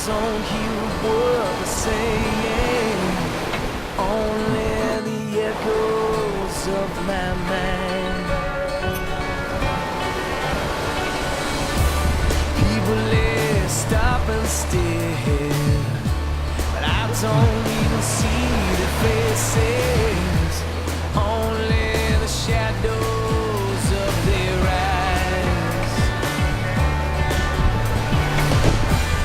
don't hear a word they're saying, only the echoes of my mind. People they stop and stare, but I don't even see their faces, only the shadows of their eyes.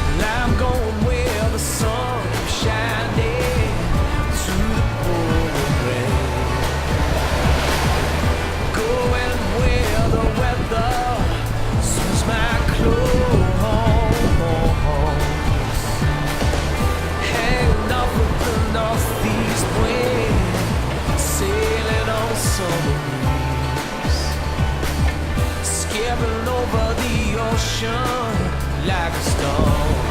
And I'm going where the sun is shining through the pouring rain, going where the weather suits my clothes. Northeast wind, sailing on summer breeze, skipping over the ocean like a stone.